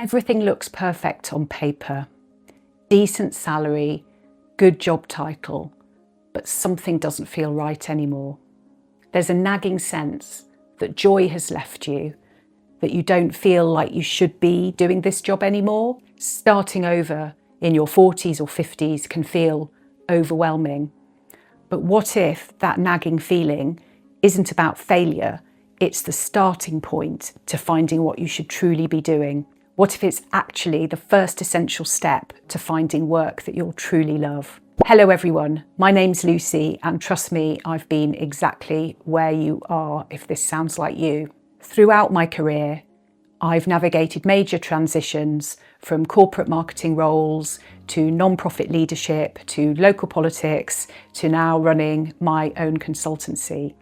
Everything looks perfect on paper. Decent salary, good job title, but something doesn't feel right anymore. There's a nagging sense that joy has left you, that you don't feel like you should be doing this job anymore. Starting over in your 40s or 50s can feel overwhelming. But what if that nagging feeling isn't about failure? It's the starting point to finding what you should truly be doing. What if it's actually the first essential step to finding work that you'll truly love? Hello everyone, my name's Lucy, and trust me, I've been exactly where you are if this sounds like you. Throughout my career, I've navigated major transitions from corporate marketing roles to non-profit leadership to local politics to now running my own consultancy.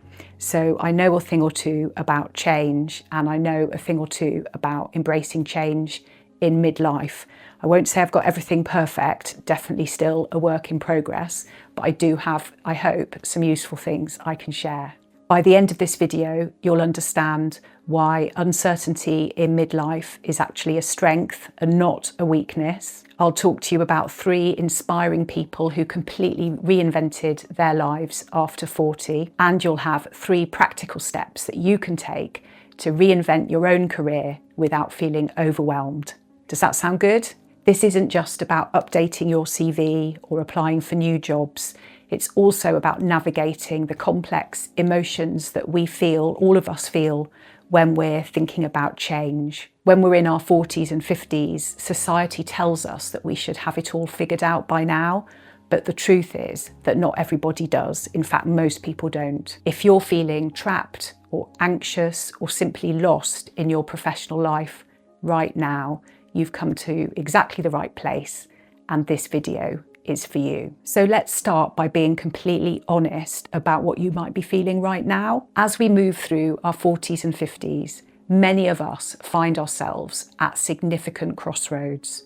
So I know a thing or two about change, and I know a thing or two about embracing change in midlife. I won't say I've got everything perfect, definitely still a work in progress, but I do have, I hope, some useful things I can share. By the end of this video, you'll understand why uncertainty in midlife is actually a strength and not a weakness. I'll talk to you about 3 inspiring people who completely reinvented their lives after 40, and you'll have 3 practical steps that you can take to reinvent your own career without feeling overwhelmed. Does that sound good? This isn't just about updating your CV or applying for new jobs. It's also about navigating the complex emotions that we feel, all of us feel, when we're thinking about change. When we're in our 40s and 50s, society tells us that we should have it all figured out by now, but the truth is that not everybody does. In fact, most people don't. If you're feeling trapped or anxious or simply lost in your professional life right now, you've come to exactly the right place, and this video is for you. So let's start by being completely honest about what you might be feeling right now. As we move through our 40s and 50s, many of us find ourselves at significant crossroads.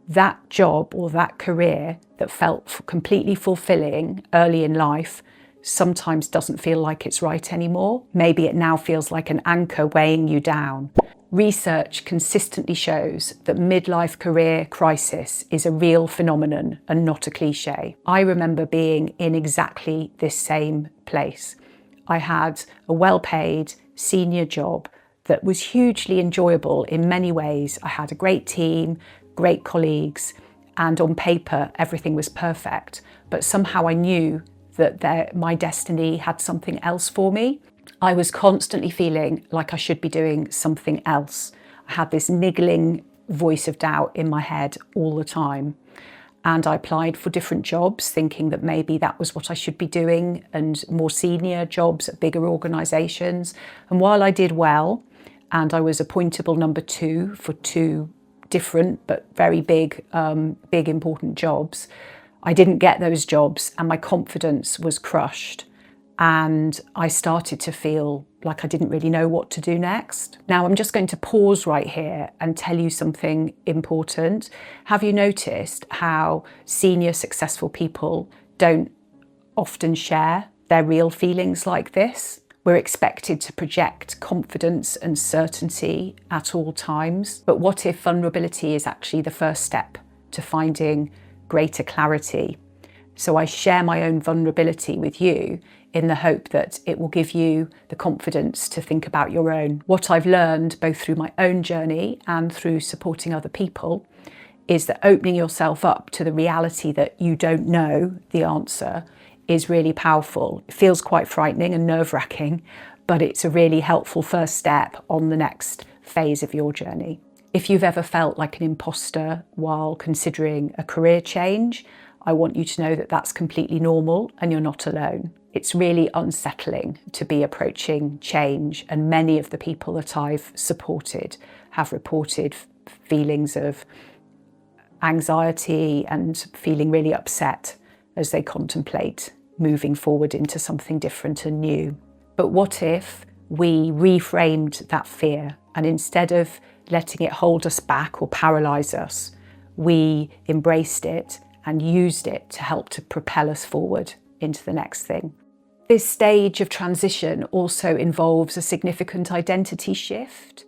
That job or that career that felt completely fulfilling early in life sometimes doesn't feel like it's right anymore. Maybe it now feels like an anchor weighing you down. Research consistently shows that midlife career crisis is a real phenomenon and not a cliche. I remember being in exactly this same place. I had a well-paid senior job that was hugely enjoyable in many ways. I had a great team, great colleagues, and on paper everything was perfect. But somehow I knew that my destiny had something else for me. I was constantly feeling like I should be doing something else. I had this niggling voice of doubt in my head all the time. And I applied for different jobs, thinking that maybe that was what I should be doing, and more senior jobs at bigger organisations. And while I did well, and I was appointable number 2 for 2 different but very big important jobs, I didn't get those jobs and my confidence was crushed. And I started to feel like I didn't really know what to do next. Now I'm just going to pause right here and tell you something important. Have you noticed how senior successful people don't often share their real feelings like this? We're expected to project confidence and certainty at all times. But what if vulnerability is actually the first step to finding greater clarity? So I share my own vulnerability with you in the hope that it will give you the confidence to think about your own. What I've learned both through my own journey and through supporting other people is that opening yourself up to the reality that you don't know the answer is really powerful. It feels quite frightening and nerve-wracking, but it's a really helpful first step on the next phase of your journey. If you've ever felt like an imposter while considering a career change, I want you to know that that's completely normal and you're not alone. It's really unsettling to be approaching change, and many of the people that I've supported have reported feelings of anxiety and feeling really upset as they contemplate moving forward into something different and new. But what if we reframed that fear, and instead of letting it hold us back or paralyse us, we embraced it and used it to help to propel us forward into the next thing? This stage of transition also involves a significant identity shift.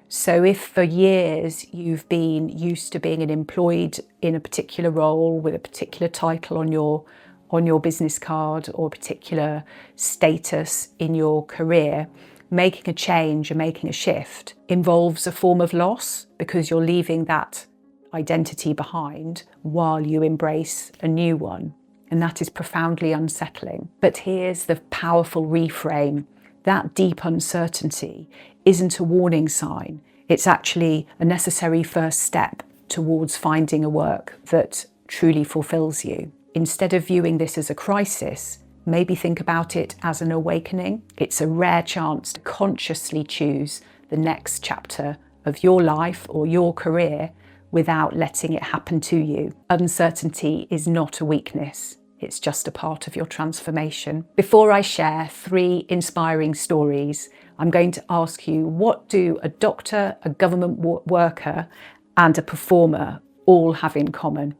So if for years you've been used to being employed in a particular role with a particular title on your business card or a particular status in your career, making a change and making a shift involves a form of loss because you're leaving that identity behind while you embrace a new one. And that is profoundly unsettling. But here's the powerful reframe. That deep uncertainty isn't a warning sign. It's actually a necessary first step towards finding a work that truly fulfills you. Instead of viewing this as a crisis, maybe think about it as an awakening. It's a rare chance to consciously choose the next chapter of your life or your career without letting it happen to you. Uncertainty is not a weakness. It's just a part of your transformation. Before I share 3 inspiring stories, I'm going to ask you, what do a doctor, a government worker, and a performer all have in common?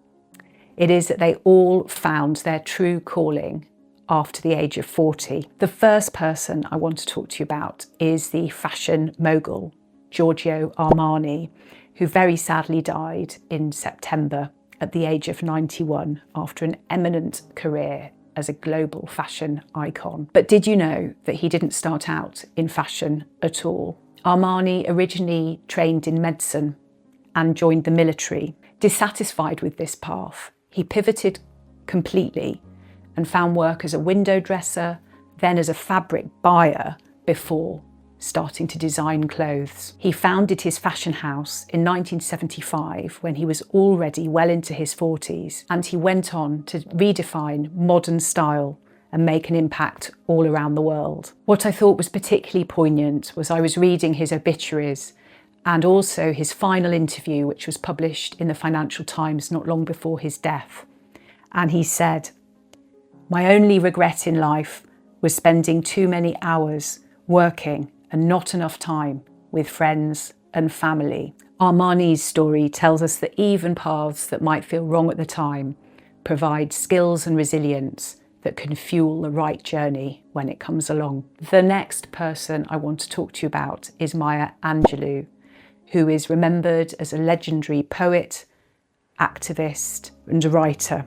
It is that they all found their true calling after the age of 40. The first person I want to talk to you about is the fashion mogul, Giorgio Armani, who very sadly died in September at the age of 91 after an eminent career as a global fashion icon. But did you know that he didn't start out in fashion at all? Armani originally trained in medicine and joined the military. Dissatisfied with this path, he pivoted completely and found work as a window dresser, then as a fabric buyer before starting to design clothes. He founded his fashion house in 1975 when he was already well into his 40s, and he went on to redefine modern style and make an impact all around the world. What I thought was particularly poignant was I was reading his obituaries and also his final interview, which was published in the Financial Times not long before his death. And he said, "My only regret in life was spending too many hours working and not enough time with friends and family." Armani's story tells us that even paths that might feel wrong at the time provide skills and resilience that can fuel the right journey when it comes along. The next person I want to talk to you about is Maya Angelou, who is remembered as a legendary poet, activist, and writer.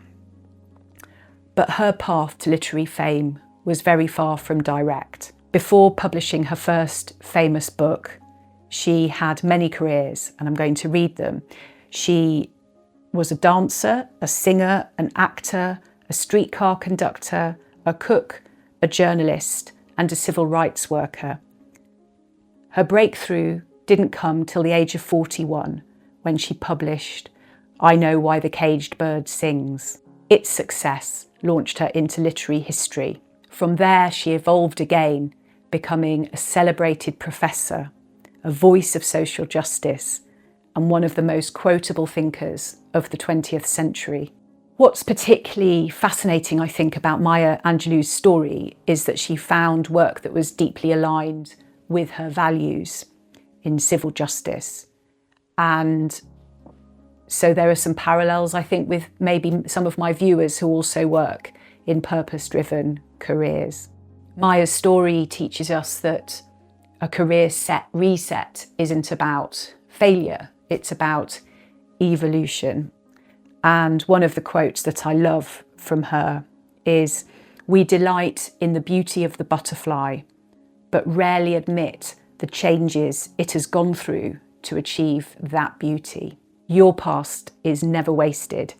But her path to literary fame was very far from direct. Before publishing her first famous book, she had many careers, and I'm going to read them. She was a dancer, a singer, an actor, a streetcar conductor, a cook, a journalist, and a civil rights worker. Her breakthrough didn't come till the age of 41, when she published I Know Why the Caged Bird Sings. Its success launched her into literary history. From there, she evolved again, becoming a celebrated professor, a voice of social justice, and one of the most quotable thinkers of the 20th century. What's particularly fascinating, I think, about Maya Angelou's story is that she found work that was deeply aligned with her values in civil justice. And so there are some parallels, I think, with maybe some of my viewers who also work in purpose-driven careers. Maya's story teaches us that a career reset isn't about failure, it's about evolution. And one of the quotes that I love from her is, "We delight in the beauty of the butterfly, but rarely admit the changes it has gone through to achieve that beauty." Your past is never wasted.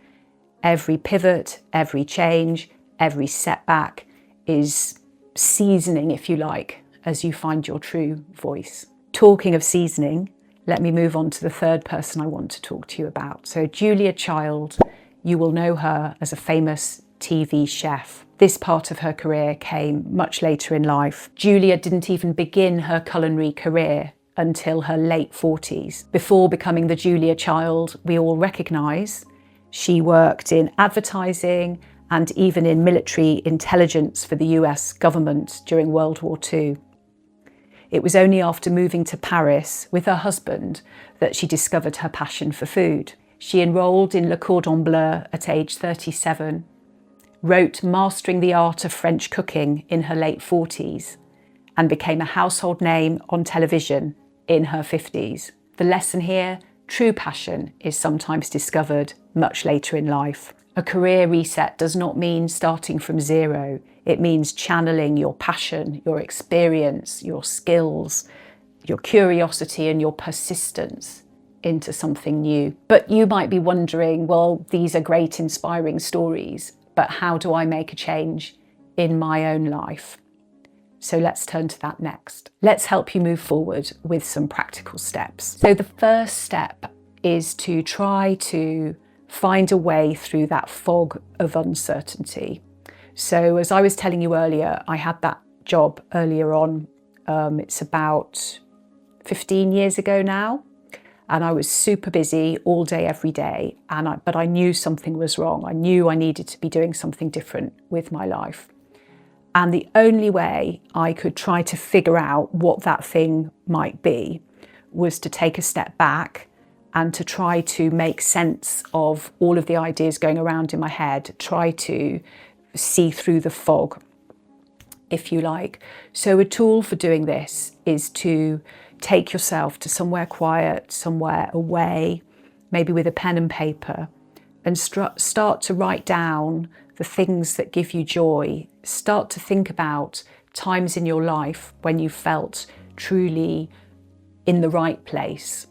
Every pivot, every change, every setback is seasoning, if you like, as you find your true voice. Talking of seasoning, let me move on to the third person I want to talk to you about. So Julia Child, you will know her as a famous TV chef. This part of her career came much later in life. Julia didn't even begin her culinary career until her late 40s. Before becoming the Julia Child we all recognise, she worked in advertising and even in military intelligence for the US government during World War II. It was only after moving to Paris with her husband that she discovered her passion for food. She enrolled in Le Cordon Bleu at age 37, wrote Mastering the Art of French Cooking in her late 40s, and became a household name on television in her 50s. The lesson here: true passion is sometimes discovered much later in life. A career reset does not mean starting from zero. It means channeling your passion, your experience, your skills, your curiosity and your persistence into something new. But you might be wondering, well, these are great, inspiring stories, but how do I make a change in my own life? So let's turn to that next. Let's help you move forward with some practical steps. So the first step is to try to find a way through that fog of uncertainty. So as I was telling you earlier, I had that job earlier on. It's about 15 years ago now. And I was super busy all day, every day. But I knew something was wrong. I knew I needed to be doing something different with my life. And the only way I could try to figure out what that thing might be was to take a step back and to try to make sense of all of the ideas going around in my head, try to see through the fog, if you like. So a tool for doing this is to take yourself to somewhere quiet, somewhere away, maybe with a pen and paper, and start to write down the things that give you joy. Start to think about times in your life when you felt truly in the right place.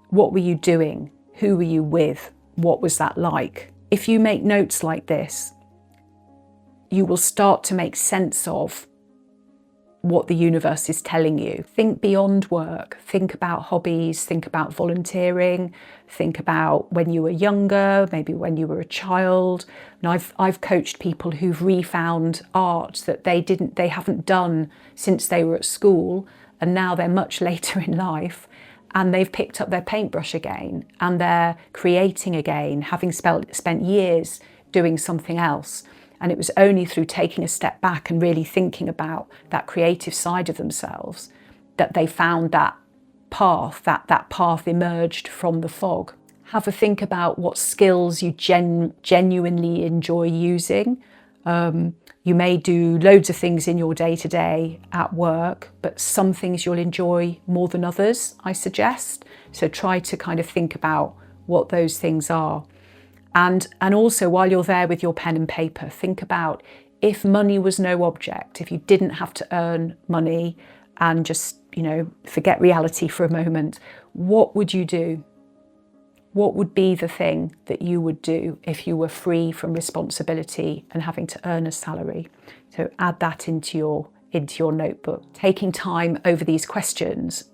What were you doing? Who were you with? What was that like? If you make notes like this, you will start to make sense of what the universe is telling you. Think beyond work. Think about hobbies, think about volunteering, think about when you were younger, maybe when you were a child. And I've coached people who've refound art that they haven't done since they were at school, and now they're much later in life, and they've picked up their paintbrush again and they're creating again, having spent years doing something else. And it was only through taking a step back and really thinking about that creative side of themselves that they found that path, that path emerged from the fog. Have a think about what skills you genuinely enjoy using. You may do loads of things in your day-to-day at work, but some things you'll enjoy more than others, I suggest. So try to kind of think about what those things are. And also, while you're there with your pen and paper, think about if money was no object, if you didn't have to earn money and just, forget reality for a moment, what would you do? What would be the thing that you would do if you were free from responsibility and having to earn a salary? So add that into your notebook. Taking time over these questions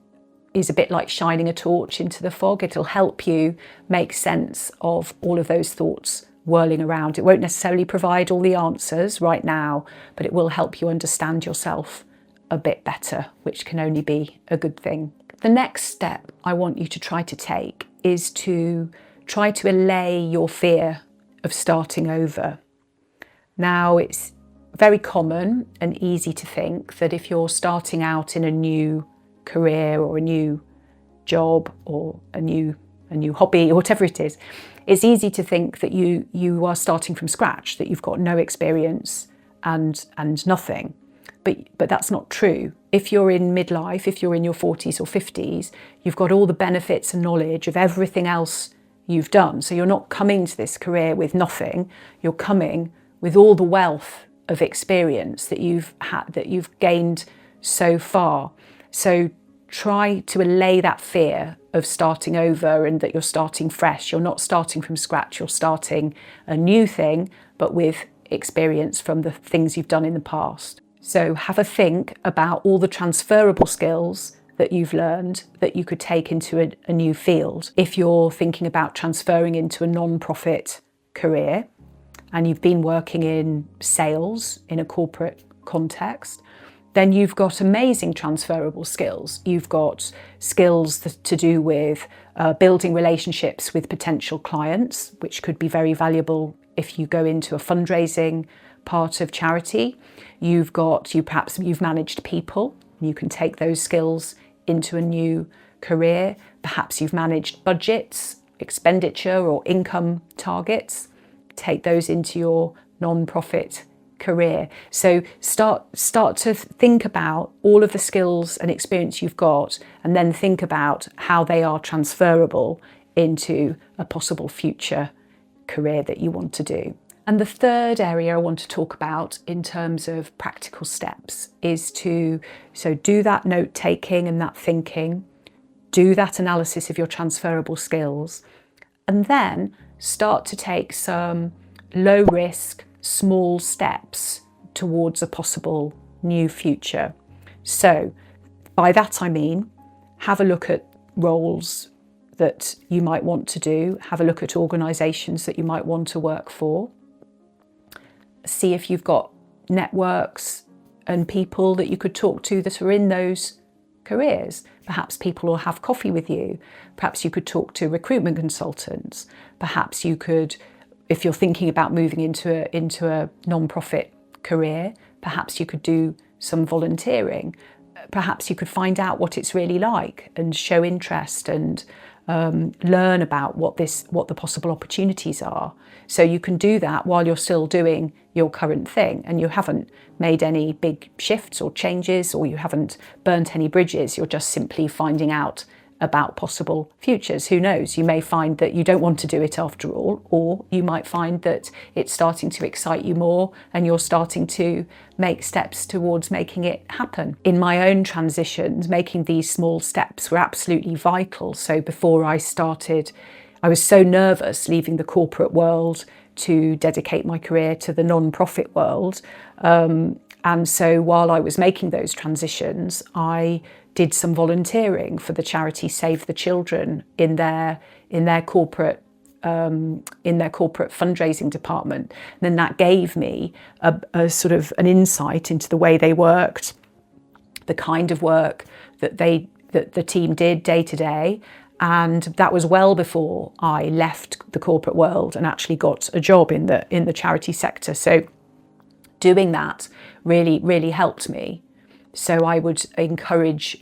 is a bit like shining a torch into the fog. It'll help you make sense of all of those thoughts whirling around. It won't necessarily provide all the answers right now, but it will help you understand yourself a bit better, which can only be a good thing. The next step I want you to try to take is to try to allay your fear of starting over. Now, it's very common and easy to think that if you're starting out in a new career or a new job or a new hobby or whatever it is, it's easy to think that you are starting from scratch, that you've got no experience and nothing. But that's not true. If you're in midlife, if you're in your 40s or 50s, you've got all the benefits and knowledge of everything else you've done. So you're not coming to this career with nothing. You're coming with all the wealth of experience that you've gained so far. So try to allay that fear of starting over and that you're starting fresh. You're not starting from scratch. You're starting a new thing, but with experience from the things you've done in the past. So have a think about all the transferable skills that you've learned that you could take into a new field. If you're thinking about transferring into a non-profit career and you've been working in sales in a corporate context, then you've got amazing transferable skills. You've got skills to do with building relationships with potential clients, which could be very valuable if you go into a fundraising part of charity. You've managed people. You can take those skills into a new career. Perhaps you've managed budgets, expenditure or income targets. Take those into your non-profit career. So start to think about all of the skills and experience you've got, and then think about how they are transferable into a possible future career that you want to do. And the third area I want to talk about in terms of practical steps is to do that note taking and that thinking, do that analysis of your transferable skills, and then start to take some low risk, small steps towards a possible new future. So by that I mean, have a look at roles that you might want to do, have a look at organisations that you might want to work for, see if you've got networks and people that you could talk to that are in those careers. Perhaps people will have coffee with you. Perhaps you could talk to recruitment consultants. Perhaps you could, if you're thinking about moving into a non-profit career, perhaps you could do some volunteering. Perhaps you could find out what it's really like and show interest and learn about what the possible opportunities are. So you can do that while you're still doing your current thing and you haven't made any big shifts or changes, or you haven't burnt any bridges. You're just simply finding out about possible futures. Who knows? You may find that you don't want to do it after all, or you might find that it's starting to excite you more and you're starting to make steps towards making it happen. In my own transitions, making these small steps were absolutely vital. So before I started, I was so nervous leaving the corporate world to dedicate my career to the non-profit world. And so while I was making those transitions, I did some volunteering for the charity Save the Children in their corporate fundraising department. And then that gave me a sort of an insight into the way they worked, the kind of work that the team did day to day. And that was well before I left the corporate world and actually got a job in the charity sector. So doing that really, really helped me. So I would encourage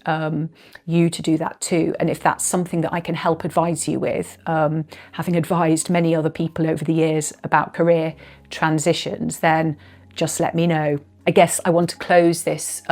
you to do that too. And if that's something that I can help advise you with, having advised many other people over the years about career transitions, then just let me know. I guess I want to close this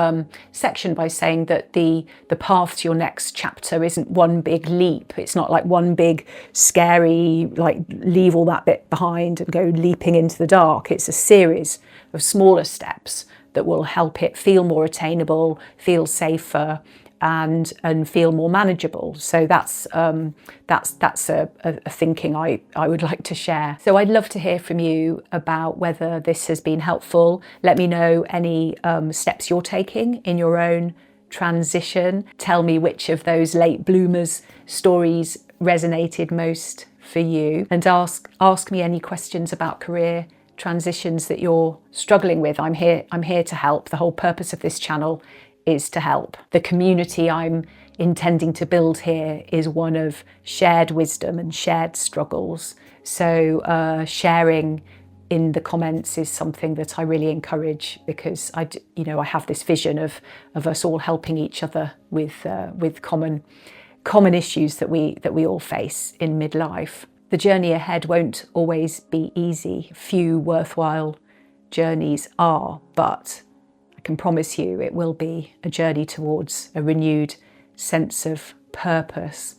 section by saying that the path to your next chapter isn't one big leap. It's not like one big scary, like leave all that bit behind and go leaping into the dark. It's a series of smaller steps that will help it feel more attainable, feel safer, and feel more manageable. So that's a thinking I would like to share. So I'd love to hear from you about whether this has been helpful. Let me know any steps you're taking in your own transition. Tell me which of those late bloomers stories resonated most for you, and ask me any questions about career transitions that you're struggling with. I'm here to help. The whole purpose of this channel is to help. The community I'm intending to build here is one of shared wisdom and shared struggles. So sharing in the comments is something that I really encourage, because I have this vision of us all helping each other with common issues that we all face in midlife. The journey ahead won't always be easy. Few worthwhile journeys are, but I can promise you it will be a journey towards a renewed sense of purpose.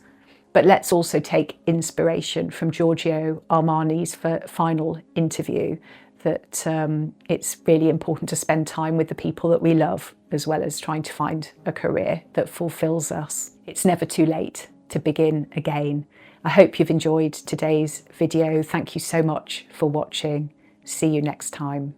But let's also take inspiration from Giorgio Armani's final interview, that it's really important to spend time with the people that we love, as well as trying to find a career that fulfills us. It's never too late to begin again. I hope you've enjoyed today's video. Thank you so much for watching. See you next time.